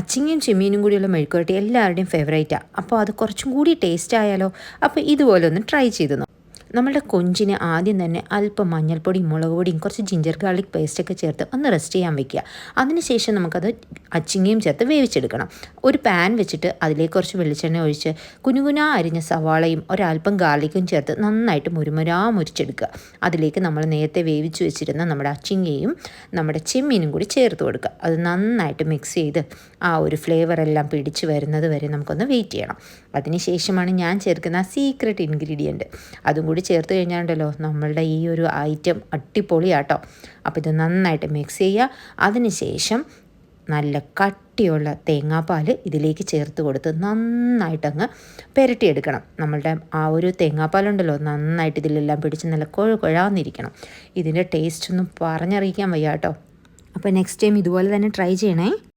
അച്ചിങ്ങയും ചെമ്മീനും കൂടിയുള്ള മെഴുക്കുവരട്ടി എല്ലാവരുടെയും ഫേവറേറ്റാണ്. അപ്പോൾ അത് കുറച്ചും കൂടി ടേസ്റ്റ് ആയാലോ? അപ്പോൾ ഇതുപോലെ ഒന്ന് ട്രൈ ചെയ്ത് നോക്കാം. നമ്മളുടെ കൊഞ്ചിന് ആദ്യം തന്നെ അല്പം മഞ്ഞൾപ്പൊടിയും മുളക് പൊടിയും കുറച്ച് ജിഞ്ചർ ഗാർലിക് പേസ്റ്റൊക്കെ ചേർത്ത് ഒന്ന് റെസ്റ്റ് ചെയ്യാൻ വെക്കുക. അതിനുശേഷം നമുക്കത് അച്ചിങ്ങയും ചേർത്ത് വേവിച്ചെടുക്കണം. ഒരു പാൻ വെച്ചിട്ട് അതിലേക്ക് കുറച്ച് വെളിച്ചെണ്ണ ഒഴിച്ച് കുനുകുനാ അരിഞ്ഞ സവാളയും ഒരല്പം ഗാർലിക്കും ചേർത്ത് നന്നായിട്ട് മുരിച്ചെടുക്കുക. അതിലേക്ക് നമ്മൾ നേരത്തെ വേവിച്ച് വെച്ചിരുന്ന നമ്മുടെ അച്ചിങ്ങയും നമ്മുടെ ചെമ്മീനും കൂടി ചേർത്ത് കൊടുക്കുക. അത് നന്നായിട്ട് മിക്സ് ചെയ്ത് ആ ഒരു ഫ്ലേവറെല്ലാം പിടിച്ച് വരുന്നത് വരെ നമുക്കൊന്ന് വെയിറ്റ് ചെയ്യണം. അതിനുശേഷമാണ് ഞാൻ ചേർക്കുന്ന സീക്രട്ട് ഇൻഗ്രീഡിയൻറ്റ്. അതും കൂടി ചേർത്ത് കഴിഞ്ഞാണ്ടല്ലോ നമ്മളുടെ ഈ ഒരു ഐറ്റം അടിപൊളിയാട്ടോ. അപ്പോൾ ഇത് നന്നായിട്ട് മിക്സ് ചെയ്യുക. അതിനുശേഷം നല്ല കട്ടിയുള്ള തേങ്ങാപ്പാൽ ഇതിലേക്ക് ചേർത്ത് കൊടുത്ത് നന്നായിട്ടങ്ങ് പുരട്ടിയെടുക്കണം. നമ്മളുടെ ആ ഒരു തേങ്ങാപ്പാലുണ്ടല്ലോ നന്നായിട്ട് ഇതിലെല്ലാം പിടിച്ച് നല്ല കുഴാന്നിരിക്കണം. ഇതിൻ്റെ ടേസ്റ്റ് ഒന്നും പറഞ്ഞറിയിക്കാൻ വയ്യ കേട്ടോ. അപ്പോൾ നെക്സ്റ്റ് ടൈം ഇതുപോലെ തന്നെ ട്രൈ ചെയ്യണേ.